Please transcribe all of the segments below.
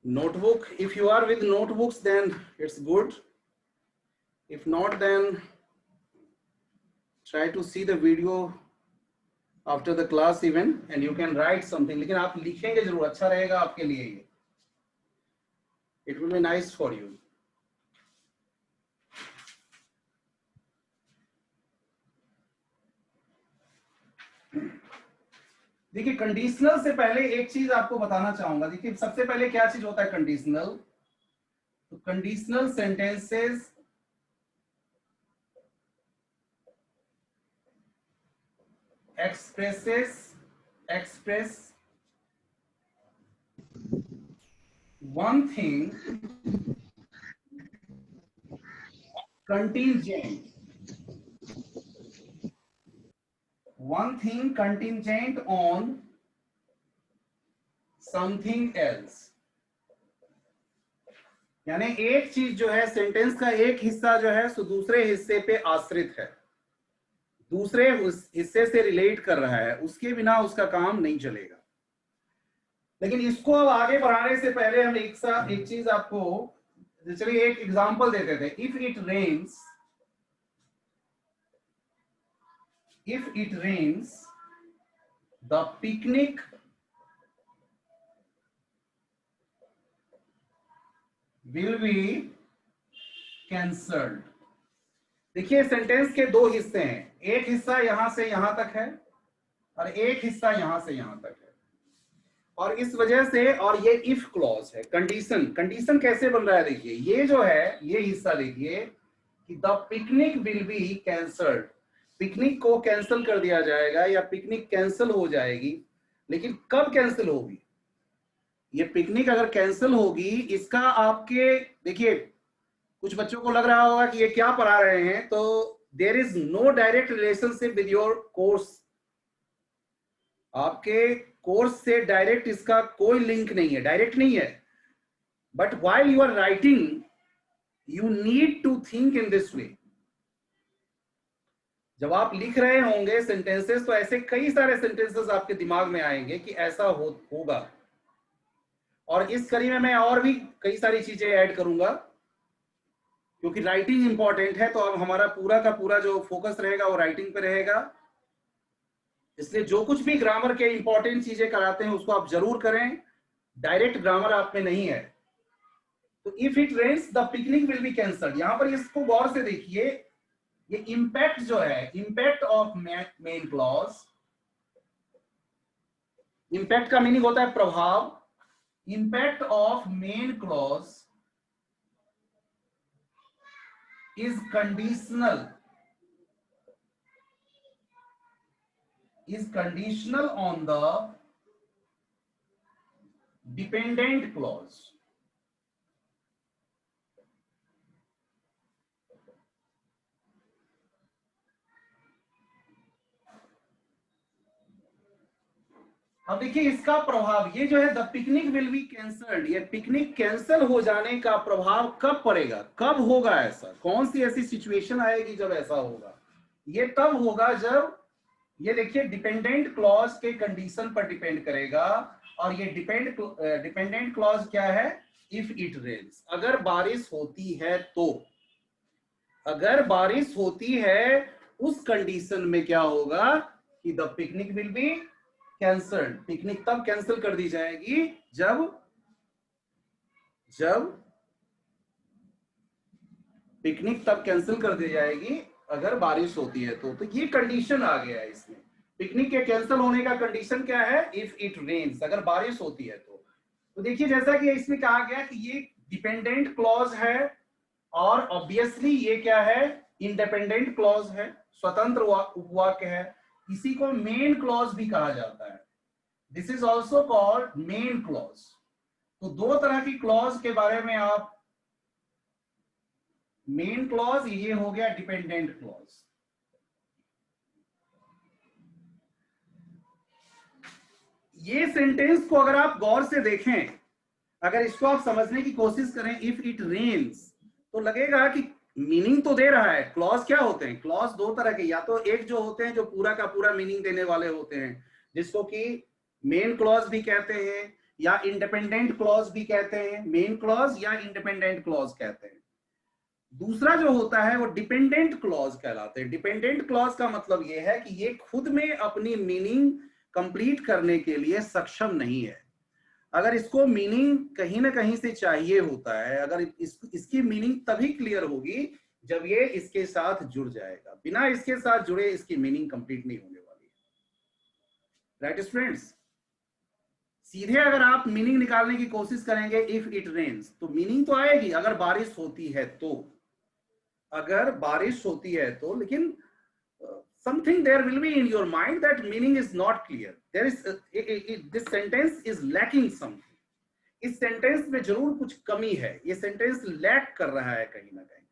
notebook. If you are with notebooks, then it's good. If not, then try to see the video after the class even, and you can write something. लेकिन आप लिखेंगे जरूर, अच्छा रहेगा आपके लिए ये. It will be nice for you. देखिए, कंडीशनल से पहले एक चीज आपको बताना चाहूंगा. देखिए, सबसे पहले क्या चीज होता है कंडीशनल. तो conditional sentences express one thing contingent on something else. यानी एक चीज जो है, सेंटेंस का एक हिस्सा जो है सो दूसरे हिस्से पे आश्रित है, दूसरे हिस्से से रिलेट कर रहा है, उसके बिना उसका काम नहीं चलेगा. लेकिन इसको अब आगे बढ़ाने से पहले हम एक चीज आपको, चलिए एक एग्जांपल देते थे. If it rains the picnic will be cancelled. देखिए, सेंटेंस के दो हिस्से हैं. एक हिस्सा यहां से यहां तक है और एक हिस्सा यहां से यहां तक है. और इस वजह से, और ये इफ क्लॉज है. कंडीशन कैसे बन रहा है देखिए, ये जो है ये हिस्सा देखिए कि the picnic will be cancelled. Picnic को कैंसिल कर दिया जाएगा या पिकनिक कैंसिल हो जाएगी. लेकिन कब कैंसिल होगी ये पिकनिक? अगर कैंसिल होगी, इसका आपके, देखिए कुछ बच्चों को लग रहा होगा कि ये क्या पढ़ा रहे हैं. तो there is no direct relationship with your course. आपके कोर्स से डायरेक्ट इसका कोई लिंक नहीं है, डायरेक्ट नहीं है. But while you are writing you need to think in this way. जब आप लिख रहे होंगे सेंटेंसेस, तो ऐसे कई सारे सेंटेंसेस आपके दिमाग में आएंगे कि ऐसा होगा. और इस कड़ी में मैं और भी कई सारी चीजें ऐड करूंगा, क्योंकि राइटिंग इंपॉर्टेंट है. तो अब हमारा पूरा का पूरा जो फोकस रहेगा वो राइटिंग पे रहेगा. इसलिए जो कुछ भी ग्रामर के इंपॉर्टेंट चीजें कराते हैं उसको आप जरूर करें. डायरेक्ट ग्रामर आप में नहीं है. तो if it rains the picnic will be cancelled, यहां पर इसको गौर से देखिए. ये इंपैक्ट जो है, impact of main clause. Impact का मीनिंग होता है प्रभाव. Impact of main clause is conditional on the dependent clause. अब देखिए इसका प्रभाव, ये जो है the picnic will be cancelled, ये पिकनिक कैंसिल हो जाने का प्रभाव कब पड़ेगा, कब होगा ऐसा, कौन सी ऐसी सिचुएशन आएगी जब ऐसा होगा? ये तब होगा जब, ये देखिए डिपेंडेंट क्लॉज के कंडीशन पर डिपेंड करेगा. और ये डिपेंडेंट क्लॉज क्या है? इफ इट रेन्स, अगर बारिश होती है तो. अगर बारिश होती है उस कंडीशन में क्या होगा कि the picnic will be cancelled. Picnic तब कैंसिल कर दी जाएगी जब पिकनिक तब कैंसिल कर दी जाएगी अगर बारिश होती है तो ये कंडीशन आ गया है इसमें. पिकनिक के कैंसिल होने का कंडीशन क्या है? इफ इट रेन्स, अगर बारिश होती है तो देखिए जैसा कि इसमें कहा गया कि ये डिपेंडेंट क्लॉज है और ऑब्वियसली ये क्या है? इंडिपेंडेंट क्लॉज है, स्वतंत्र उपवाक्य है. इसी को मेन क्लॉज भी कहा जाता है. This is also called main clause. तो दो तरह की क्लॉज के बारे में आप, मेन क्लॉज ये हो गया डिपेंडेंट क्लॉज. ये सेंटेंस को अगर आप गौर से देखें, अगर इसको आप समझने की कोशिश करें, इफ इट रेन्स, तो लगेगा कि मीनिंग तो दे रहा है. क्लॉज क्या होते हैं? क्लॉज दो तरह के, या तो एक जो होते हैं जो पूरा का पूरा मीनिंग देने वाले होते हैं जिसको कि मेन क्लॉज भी कहते हैं, या इंडिपेंडेंट क्लॉज भी कहते हैं, मेन क्लॉज या इंडिपेंडेंट क्लॉज कहते हैं। दूसरा जो होता है वो डिपेंडेंट क्लॉज कहलाते हैं। डिपेंडेंट क्लॉज का मतलब ये है कि ये खुद में अपनी मीनिंग कंप्लीट करने के लिए सक्षम नहीं है। अगर इसको मीनिंग कहीं ना कहीं से चाहिए होता है, अगर इसकी मीनिंग तभी क्लियर होगी जब ये इसके साथ जुड़ जाएगा। बिना इसके साथ जुड़े इसकी मीनिंग कंप्लीट नहीं होने वाली है। राइट स्टूडेंट्स, सीधे अगर आप मीनिंग निकालने की कोशिश करेंगे इफ इट रेन्स, तो मीनिंग तो आएगी अगर बारिश होती है तो, अगर बारिश होती है तो, लेकिन something there will be in your mind that meaning is not clear. There is this sentence is lacking something. इस सेंटेंस में जरूर कुछ कमी है, ये सेंटेंस लैक कर रहा है कहीं ना कहीं।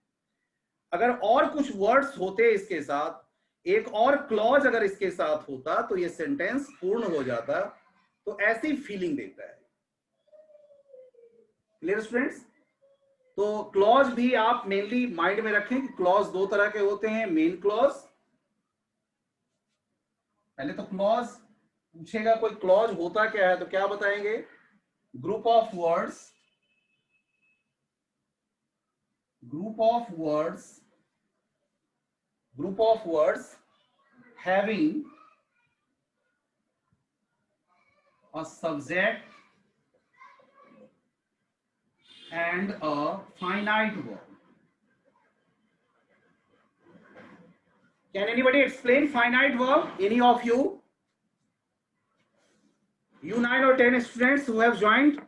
अगर और कुछ वर्ड्स होते इसके साथ, एक और क्लॉज अगर इसके साथ होता तो ये सेंटेंस पूर्ण हो जाता। तो ऐसी फीलिंग देता है। Clear students? तो क्लॉज भी आप मेनली माइंड में रखें कि क्लॉज दो तरह के होते हैं, मेन क्लॉज। पहले तो क्लॉज पूछेगा कोई क्लॉज होता क्या है, तो क्या बताएंगे? Group of words, group of words having a subject and a finite verb. Can anybody explain finite verb? Any of you? You 9 or 10 students who have joined,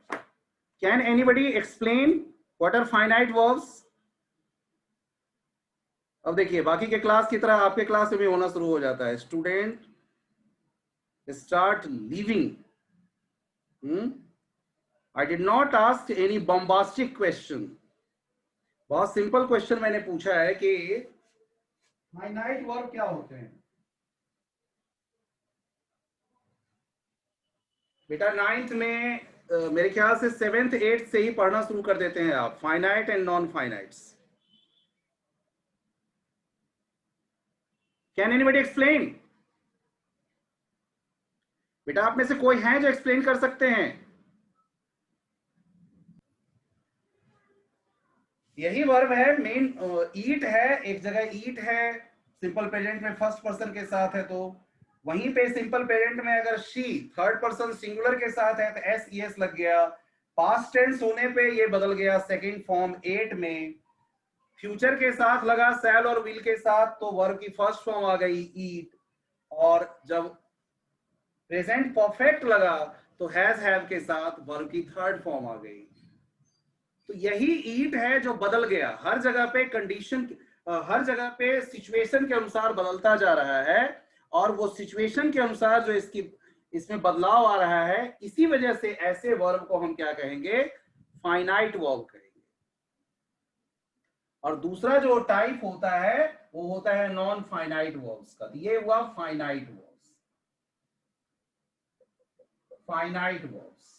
can anybody explain what are finite verbs? अब देखिए, बाकी के class की तरह आपके class में भी होना शुरू हो जाता है। Student start leaving. I did not ask any bombastic question. बहुत सिंपल क्वेश्चन मैंने पूछा है कि फाइनाइट वर्ब क्या होते हैं। बेटा 9th में मेरे ख्याल से 7th 8th से ही पढ़ना शुरू कर देते हैं आप, finite and non finites. Can anybody explain? बेटा आप में से कोई है जो एक्सप्लेन कर सकते हैं? यही वर्ब है, मेन ईट है, एक जगह ईट है, सिंपल प्रेजेंट में फर्स्ट पर्सन के साथ है, तो वहीं पे सिंपल प्रेजेंट में अगर शी थर्ड पर्सन सिंगुलर के साथ है तो एस ई एस लग गया। पास्ट टेंस होने पे ये बदल गया सेकंड फॉर्म एट में। फ्यूचर के साथ लगा सैल और विल के साथ तो वर्ब की फर्स्ट फॉर्म आ गई ईट। और जब प्रेजेंट परफेक्ट लगा तो हैज हैव के साथ वर्ब की थर्ड फॉर्म आ गई। तो यही ईट है जो बदल गया, हर जगह पे कंडीशन, हर जगह पे सिचुएशन के अनुसार बदलता जा रहा है, और वो सिचुएशन के अनुसार जो इसमें बदलाव आ रहा है, इसी वजह से ऐसे वर्ब को हम क्या कहेंगे? फाइनाइट वर्ब कहेंगे। और दूसरा जो टाइप होता है वो होता है नॉन फाइनाइट वर्ब्स का। ये हुआ फाइनाइट वर्ब्स, फाइनाइट वर्ब्स।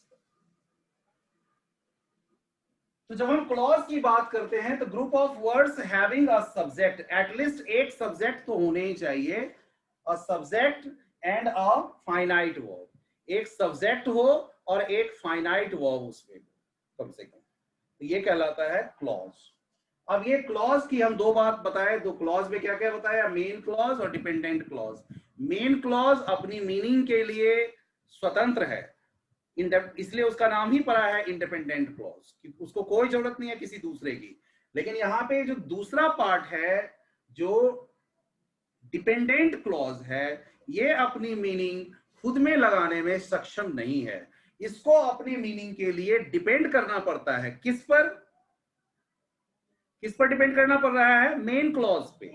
तो जब हम क्लॉज की बात करते हैं तो group of words having a subject, at least एक सब्जेक्ट तो होने ही चाहिए, a subject and a finite verb. एक सब्जेक्ट हो और एक फाइनाइट वर्ब उसमें कम से कम, तो ये कहलाता है क्लॉज। अब ये क्लॉज की हम दो बात बताए, दो क्लॉज में क्या क्या बताया? मेन क्लॉज और डिपेंडेंट क्लॉज। मेन क्लॉज अपनी मीनिंग के लिए स्वतंत्र है, इसलिए उसका नाम ही पड़ा है इंडिपेंडेंट क्लॉज, उसको कोई जरूरत नहीं है किसी दूसरे की। लेकिन यहाँ पे जो दूसरा पार्ट है जो डिपेंडेंट क्लॉज है, ये अपनी मीनिंग खुद में लगाने में सक्षम नहीं है। इसको अपनी मीनिंग के लिए डिपेंड करना पड़ता है। किस पर? किस पर डिपेंड करना पड़ रहा है? मेन क्लॉज पे।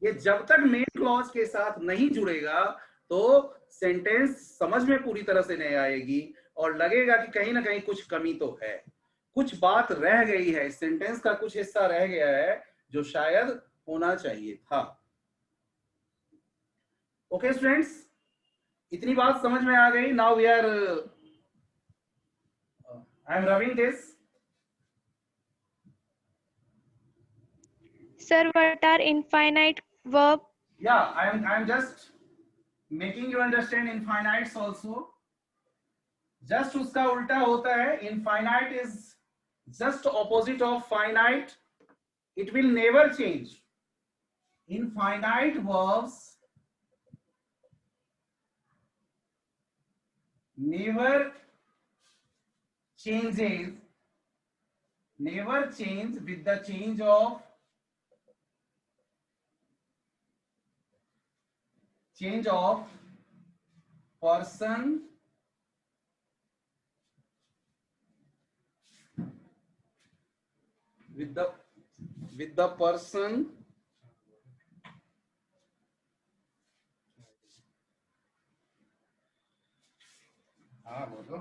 ये जब तक मेन क्लॉज के साथ नहीं जुड़ेगा तो सेंटेंस समझ में पूरी तरह से नहीं आएगी और लगेगा कि कहीं ना कहीं कुछ कमी तो है, कुछ बात रह गई है, सेंटेंस का कुछ हिस्सा रह गया है जो शायद होना चाहिए था। ओके स्टूडेंट्स, इतनी बात समझ में आ गई। Now we are, I am raving this. Sir, what are infinite verb? Yeah, I am just making you understand infinites also. Just उसका उल्टा होता है. Infinite is just opposite of finite. It will never change. Infinite verbs never changes, never change with the change of person with the person बोलो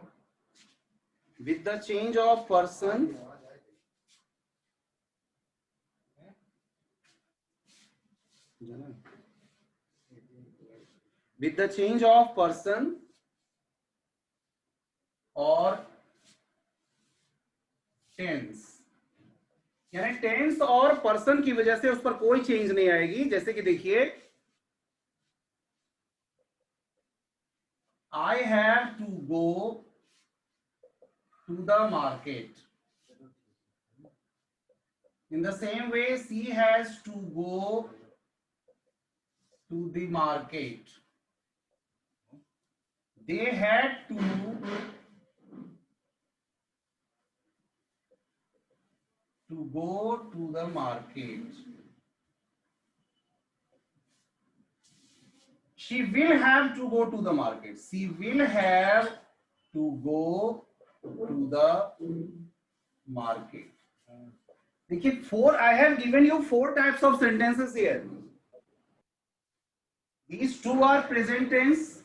with the change of person with the change of person और tense. यानी tense और person की वजह से उस पर कोई चेंज नहीं आएगी. जैसे कि देखिए, I have to go to the market. In the same way, she has to go to the market. They had to go to the market. She will have to go to the market. She will have to go to the market. देखिए, I have given you 4 types of sentences here. These 2 are present tense.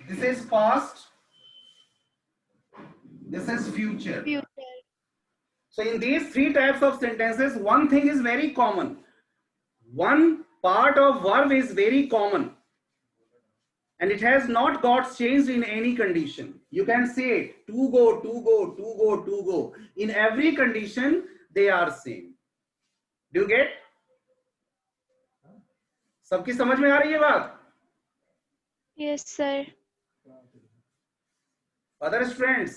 This is past. This is future. So in these 3 types of sentences, one thing is very common. One part of verb is very common. And it has not got changed in any condition. You can say it, to go, to go, to go, to go. In every condition, they are same. Do you get? सबकी समझ में आ रही है बात? Yes, sir. Other students?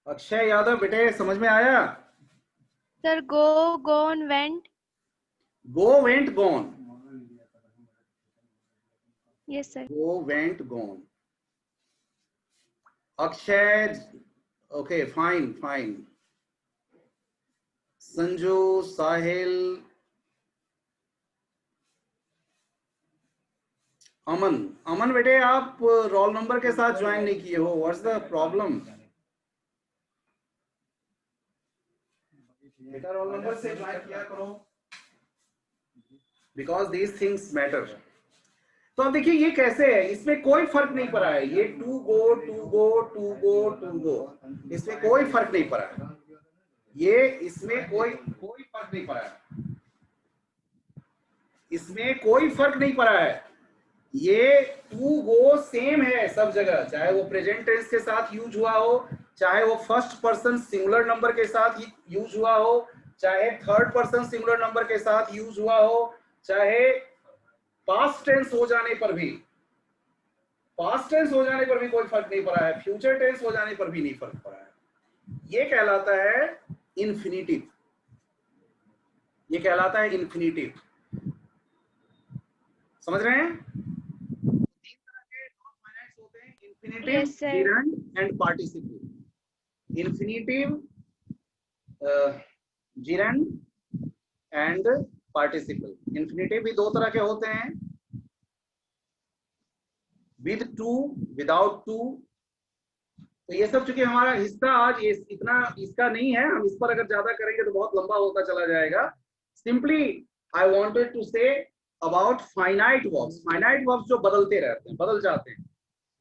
Akshay Yadav बेटे समझ में आया? Sir, go, gone, went. Go, went, gone. Yes, sir. Go, went, gone. Akshay, okay, fine. Sanju, Sahil, अमन बेटे आप रोल नंबर के साथ ज्वाइन नहीं किए हो. What's the problem? बेटा रोल नंबर से ज्वाइन किया करो, बिकॉज दीज थिंग्स मैटर. तो अब देखिए ये कैसे है, इसमें कोई फर्क नहीं पड़ा है. ये टू गो, इसमें कोई फर्क नहीं पड़ा है. ये इसमें कोई फर्क नहीं पड़ा है. इसमें कोई फर्क नहीं पड़ा है. ये टू गो सेम है सब जगह, चाहे वो प्रेजेंट टेंस के साथ यूज हुआ हो, चाहे वो फर्स्ट पर्सन सिंगुलर नंबर के साथ यूज हुआ हो, चाहे थर्ड पर्सन सिंगुलर नंबर के साथ यूज हुआ हो, चाहे पास्ट टेंस हो जाने पर भी कोई फर्क नहीं पड़ा है, फ्यूचर टेंस हो जाने पर भी नहीं फर्क पड़ा है. ये कहलाता है इन्फिनिटिव. समझ रहे हैं? 3 तरह के नॉन फाइनाइट्स होते हैं: infinitive, gerund and participle. Infinitive, gerund and participle. Infinitive भी 2 तरह के होते हैं: विद टू, विदाउट टू. तो ये सब चूंकि हमारा हिस्सा आज इतना इसका नहीं है, हम इस पर अगर ज्यादा करेंगे तो बहुत लंबा होता चला जाएगा. Simply I wanted to say about finite verbs. Finite verbs जो बदलते रहते हैं, बदल जाते हैं,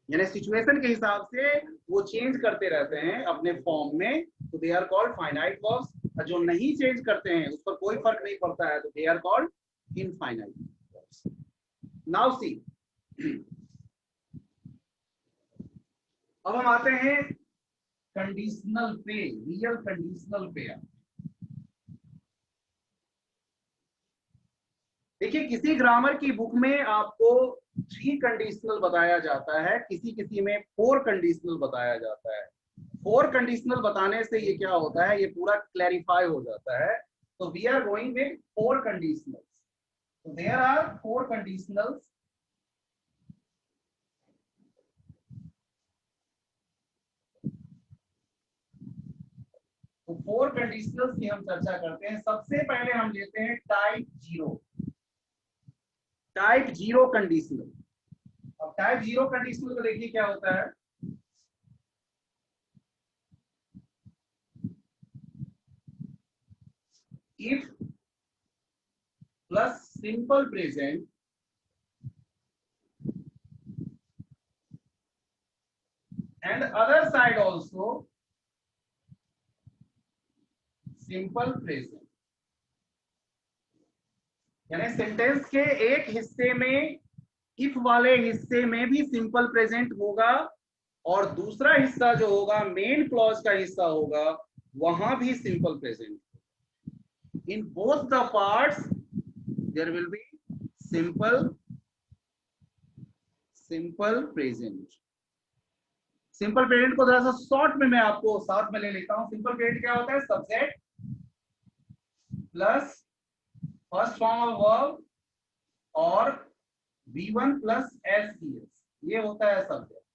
यानी सिचुएशन के हिसाब से वो चेंज करते रहते हैं अपने फॉर्म में, तो they are called finite verbs. जो नहीं चेंज करते हैं, उस पर कोई फर्क नहीं पड़ता है, तो they are called infinite verbs. Now see, अब हम आते हैं कंडीशनल पे, रियल कंडीशनल पे. देखिए किसी ग्रामर की बुक में आपको 3 कंडीशनल बताया जाता है, किसी किसी में 4 कंडीशनल बताया जाता है। 4 कंडीशनल बताने से ये क्या होता है, ये पूरा क्लैरिफाई हो जाता है। तो we are going with 4 conditionals. So there are 4 conditionals. तो 4 कंडीशनल्स की हम चर्चा करते हैं। सबसे पहले हम लेते हैं टाइप 0। Type 0 conditional. अब टाइप 0 कंडीशनल को देखिए क्या होता है। If plus simple present and other side also simple present, यानी सेंटेंस के एक हिस्से में इफ वाले हिस्से में भी सिंपल प्रेजेंट होगा और दूसरा हिस्सा जो होगा मेन क्लॉज का हिस्सा होगा वहां भी simple present. In both the parts there will be simple present. Simple present को थोड़ा सा शॉर्ट में मैं आपको साथ में ले लेता हूं। सिंपल प्रेजेंट क्या होता है, subject plus first form of verb और V1 प्लस SES, ये होता है सब्जेक्ट।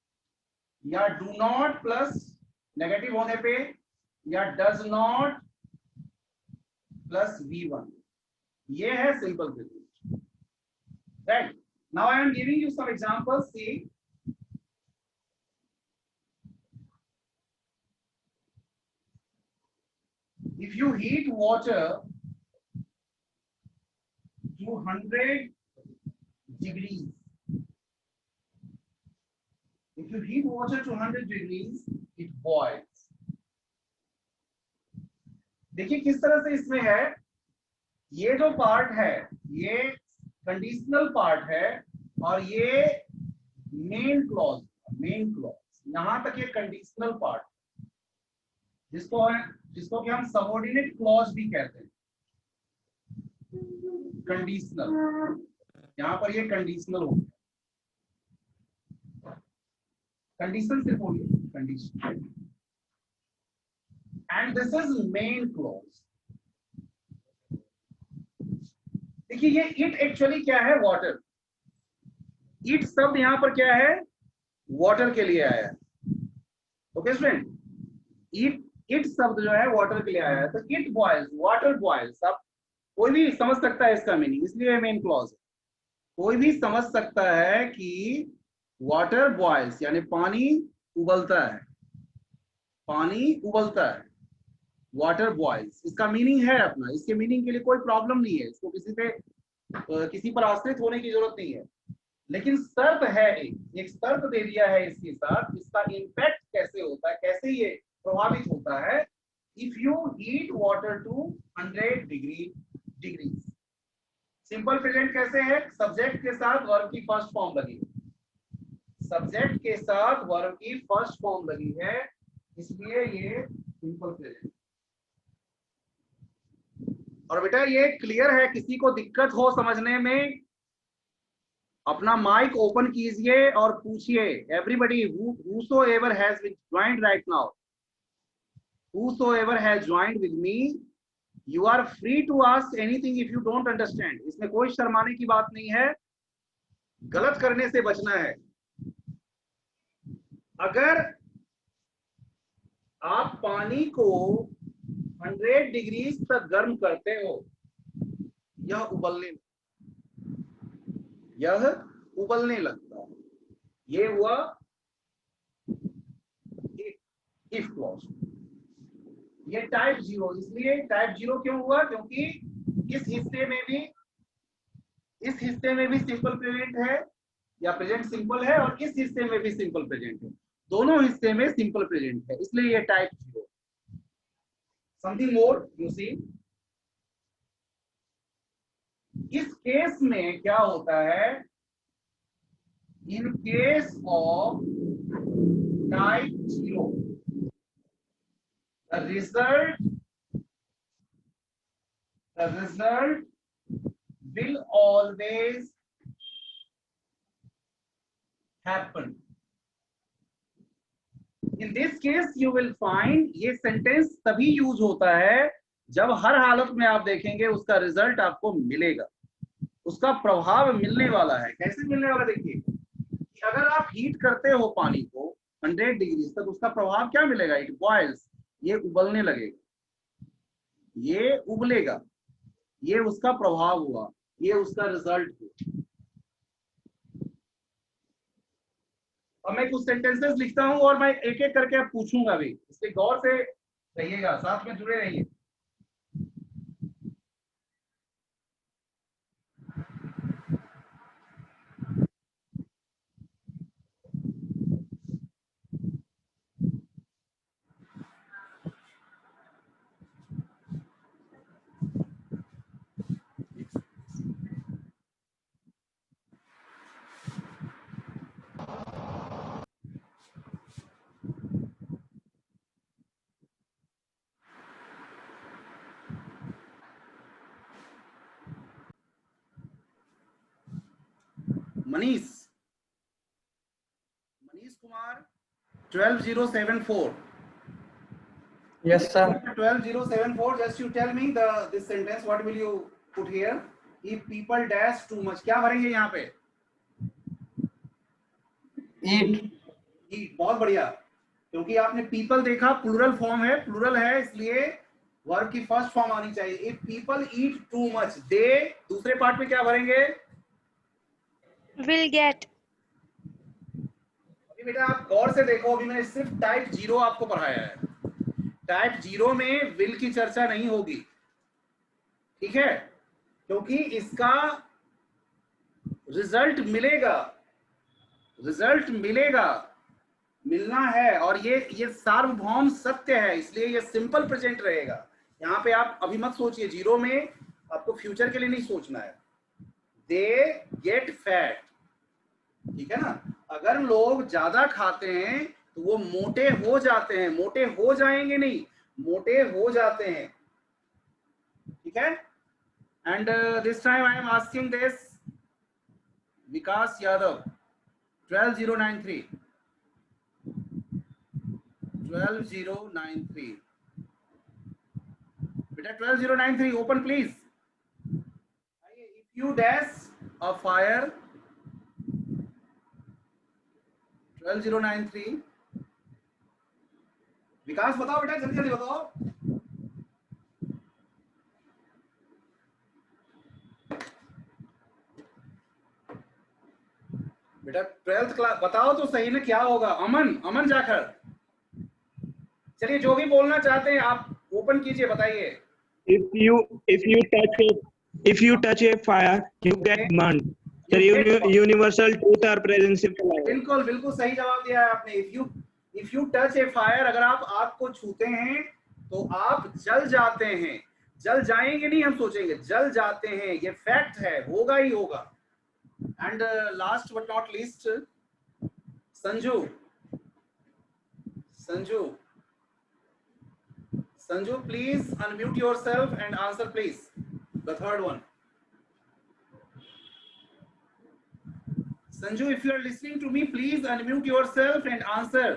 या डू नॉट प्लस नेगेटिव होने पे, या डज नॉट प्लस V1, ये है simple present. Right, now I am giving you some examples. See, if you heat water to 100 degrees, if you heat water to 100 degrees, it boils. देखिए किस तरह से इसमें है, ये जो पार्ट है ये कंडीशनल पार्ट है और ये मेन क्लॉज, यहां तक ये कंडीशनल पार्ट, जिसको कि हम सबऑर्डिनेट क्लॉज भी कहते हैं। कंडीशनल, यहां पर ये कंडीशनल हो गया। कंडीशन सिर्फ होगी condition, and this is main clause. देखिए ये इट एक्चुअली क्या है, वाटर। इट शब्द यहां पर क्या है, वाटर के लिए आया है। ओके स्टूडेंट, इट शब्द जो है वाटर के लिए आया है। तो इट बॉयल्स, वाटर बॉयल्स। अब कोई भी समझ सकता है इसका मीनिंग, इसलिए मेन क्लॉज है। कोई भी समझ सकता है कि वाटर बॉयल्स यानी पानी उबलता है, पानी उबलता है, वाटर बॉयल्स, इसका मीनिंग है अपना। इसके मीनिंग के लिए कोई प्रॉब्लम नहीं है, इसको किसी पर आश्रित होने की जरूरत नहीं है। लेकिन शर्त है, एक शर्त दे दिया है इसके साथ, इसका इम्पैक्ट कैसे होता है, कैसे ये प्रभावित होता है। If you heat water to 100 degree. Simple present कैसे है, सब्जेक्ट के साथ वर्ब की फर्स्ट फॉर्म लगी है, सब्जेक्ट के साथ वर्ब की फर्स्ट फॉर्म लगी है, इसलिए ये सिंपल प्रेजेंट। और बेटा ये क्लियर है, किसी को दिक्कत हो समझने में अपना माइक ओपन कीजिए और पूछिए। Everybody whosoever has joined right now, whosoever has joined with me, you are free to ask anything if you don't understand. इसमें कोई शर्माने की बात नहीं है, गलत करने से बचना है। अगर आप पानी को 100 डिग्री तक गर्म करते हो, यह उबलने लगता है। ये हुआ इफ क्लॉज। ये टाइप 0, इसलिए टाइप 0 क्यों हुआ, क्योंकि इस हिस्से में भी सिंपल प्रेजेंट है या प्रेजेंट सिंपल है, और इस हिस्से में भी सिंपल प्रेजेंट है, दोनों हिस्से में सिंपल प्रेजेंट है, इसलिए ये type 0। Something more you see, इस केस में क्या होता है, in case of type 0 the result will always happen. In this case you will find ये सेंटेंस तभी यूज होता है जब हर हालत में आप देखेंगे उसका रिजल्ट आपको मिलेगा, उसका प्रभाव मिलने वाला है। कैसे मिलने वाला, देखिए कि अगर आप हीट करते हो पानी को 100 डिग्री तक, उसका प्रभाव क्या मिलेगा, इट बॉइल्स, ये उबलने लगेगा, ये उबलेगा, ये उसका प्रभाव हुआ, ये उसका रिजल्ट हुआ। अब मैं कुछ सेंटेंसेस लिखता हूं और मैं एक एक करके अब पूछूंगा भी, इसलिए गौर से रहिएगा, साथ में जुड़े रहिए। Manish Kumar 12074. Yes, sir. 12074, just you tell me this sentence, what will you put here? If people dash too much, क्या भरेंगे यहाँ पे? Eat. Eat, बहुत बढ़िया, क्योंकि आपने people देखा, प्लूरल फॉर्म है, प्लूरल है, इसलिए वर्ब की फर्स्ट फॉर्म आनी चाहिए। If people eat too much, they, दूसरे पार्ट में क्या भरेंगे? Will get. अभी बेटा आप गौर से देखो, अभी मैंने सिर्फ टाइप 0 आपको पढ़ाया है, टाइप 0 में विल की चर्चा नहीं होगी, ठीक है, क्योंकि इसका रिजल्ट मिलेगा, रिजल्ट मिलेगा, मिलना है, और ये सार्वभौम सत्य है, इसलिए ये सिंपल प्रेजेंट रहेगा। यहाँ पे आप अभी मत सोचिए, 0 में आपको फ्यूचर के लिए नहीं सोचना है। दे गेट फैट, ठीक है ना, अगर लोग ज्यादा खाते हैं तो वो मोटे हो जाते हैं, मोटे हो जाएंगे नहीं, मोटे हो जाते हैं, ठीक है। And this time I am asking this Vikas Yadav 12093 12093 बेटा 12093 open please. If you dash a fire 12093 Vikas बताओ बेटा, जल्दी जल्दी बताओ। बेटा 12th क्लास बताओ तो सही ना, क्या होगा? अमन जाखड़, चलिए जो भी बोलना चाहते हैं आप ओपन कीजिए, बताइए। If you touch a fire, you get burned. The universal truth or presence of life. बिल्कुल बिल्कुल सही जवाब दिया है आपने। If you touch A fire, अगर आप आग को छूते हैं तो आप जल जाते हैं, जल जाएंगे नहीं हम सोचेंगे, जल जाते हैं, ये फैक्ट है, होगा ही होगा। And last but not least Sanju please unmute yourself and answer please the third one. Sanju, if you are listening to me, please unmute yourself and answer.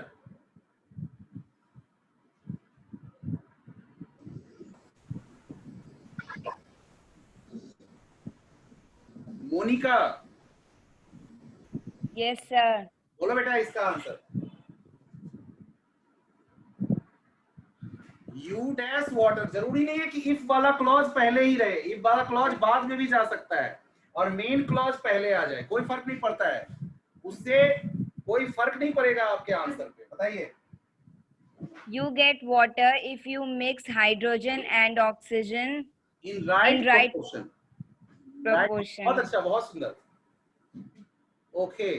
Monika. Yes, sir. बोलो बेटा इसका आंसर। यू डैश वाटर, जरूरी नहीं है कि if वाला clause पहले ही रहे, इफ वाला क्लॉज बाद में भी जा सकता है और मेन क्लॉज पहले आ जाए, कोई फर्क नहीं पड़ता है, उससे कोई फर्क नहीं पड़ेगा आपके आंसर पे। बताइए। You get water if you mix hydrogen and oxygen in right proportion. proportion. बहुत अच्छा, बहुत सुंदर। Okay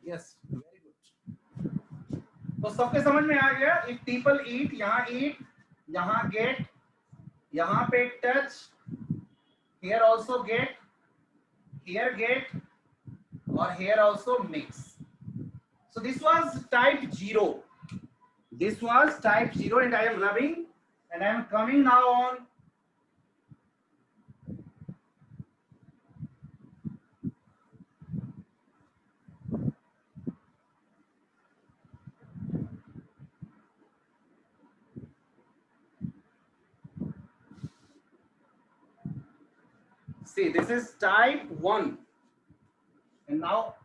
yes very good. तो सबके समझ में आ गया। इफ पीपल ईट, यहाँ गेट, यहाँ पे touch, here also get, here get, or here also mix. So this was type 0. This was type 0 and I am rubbing and I am coming now on see, this is type 1 and now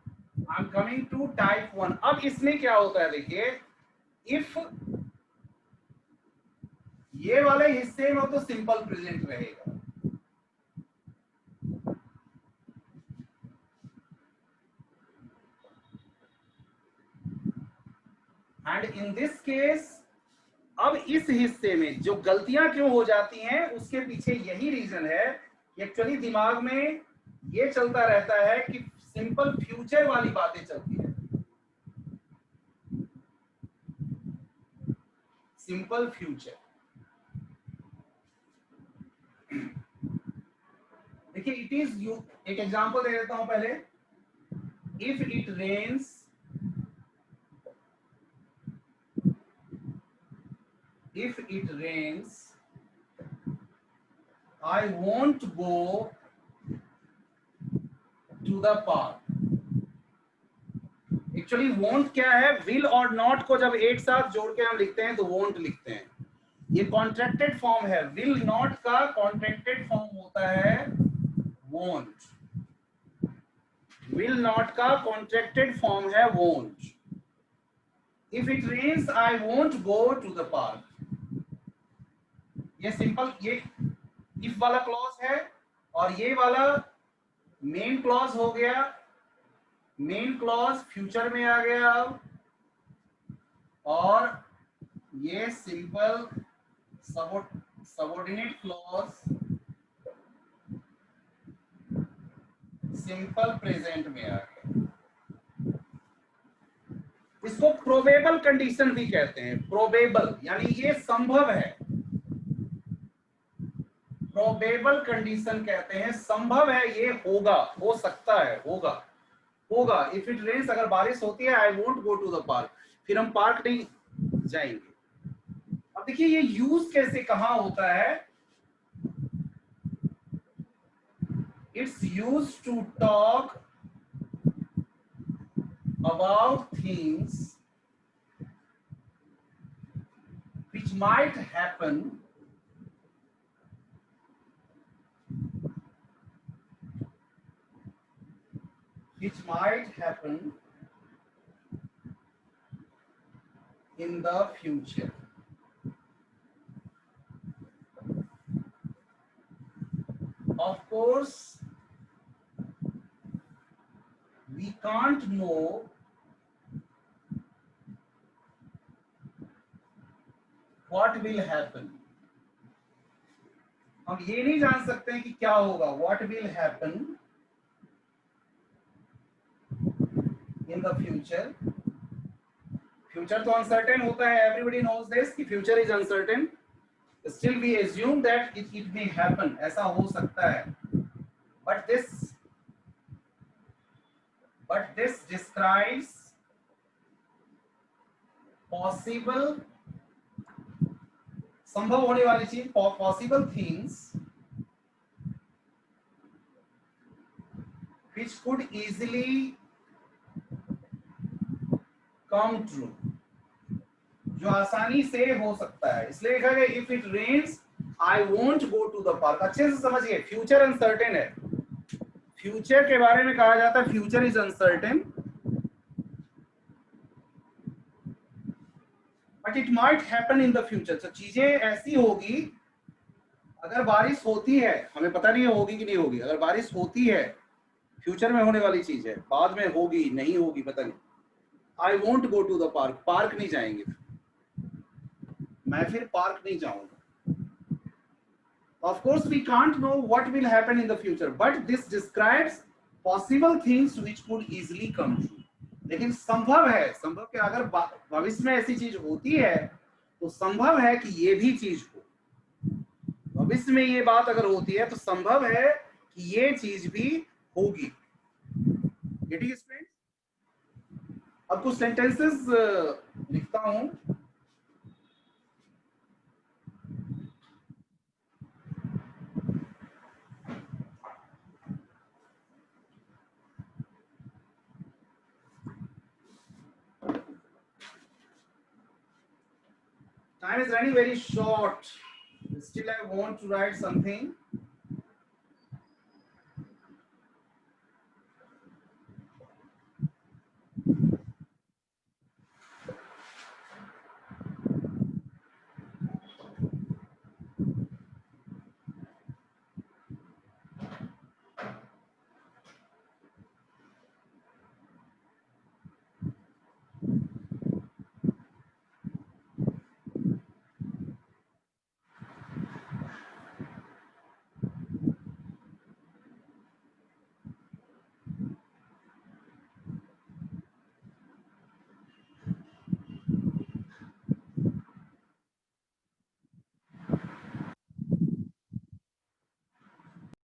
I'm coming to type 1. अब इसमें क्या होता है देखिए, if ये वाले हिस्से में तो सिंपल प्रेजेंट रहेगा, एंड इन दिस केस अब इस हिस्से में जो गलतियां क्यों हो जाती हैं उसके पीछे यही रीजन है कि एक्चुअली दिमाग में ये चलता रहता है कि सिंपल फ्यूचर वाली बातें चलती है, सिंपल फ्यूचर। देखिए इट इज यू, एक एग्जांपल दे देता हूं पहले, if it rains if it rains I won't go to the park। Actually won't क्या है, will और not को जब एक साथ जोड़ के हम लिखते हैं तो won't लिखते हैं, ये कॉन्ट्रैक्टेड फॉर्म है, will not का कॉन्ट्रैक्टेड फॉर्म होता है won't, will not का कॉन्ट्रैक्टेड फॉर्म है won't। if it rains I won't go to the park, ये सिंपल, ये इफ वाला क्लॉज है और ये वाला मेन क्लॉज हो गया, मेन क्लॉज फ्यूचर में आ गया अब, और ये simple subordinate clause simple present में आ गया। इसको प्रोबेबल कंडीशन भी कहते हैं, प्रोबेबल यानी ये संभव है, प्रोबेबल कंडीशन कहते हैं, संभव है, ये होगा, हो सकता है, होगा, होगा। इफ इट रेन्स, अगर बारिश होती है, I won't go to the park, फिर हम पार्क नहीं जाएंगे। अब देखिए ये यूज कैसे कहां होता है, it's use to talk about things which might happen in the future। Of course we can't know what will happen, हम ये नहीं जान सकते हैं कि क्या होगा, what will happen in the future। Future तो अनसर्टेन होता है, एवरीबडी नोज दिस कि future is uncertain, still we assume that it may happen, ऐसा हो सकता है, बट दिस डिस्क्राइब्स पॉसिबल, संभव होने वाली चीज, possible things which could easily come true, जो आसानी से हो सकता है, इसलिए लिखा गया if it rains I won't go to the park. अच्छे से समझिए, फ्यूचर अनसर्टेन है, फ्यूचर के बारे में कहा जाता है future is uncertain, but it might happen in the future. तो चीजें ऐसी होगी, अगर बारिश होती है, हमें पता नहीं होगी कि नहीं होगी, अगर बारिश होती है, फ्यूचर में होने वाली चीज है, बाद में होगी नहीं होगी पता नहीं, I won't go to the park, park नहीं जाएंगे, मैं फिर पार्क नहीं जाऊंगा। Of course we can't know what will happen in the future, but this describes possible things which could easily come true। लेकिन संभव है, संभव कि अगर भविष्य में ऐसी चीज होती है तो संभव है कि ये भी चीज हो, भविष्य में ये बात अगर होती है तो संभव है कि ये चीज भी होगी। Getting it, friends? अब कुछ सेंटेंसेस लिखता हूं। Time is running very short. Still, I want to write something.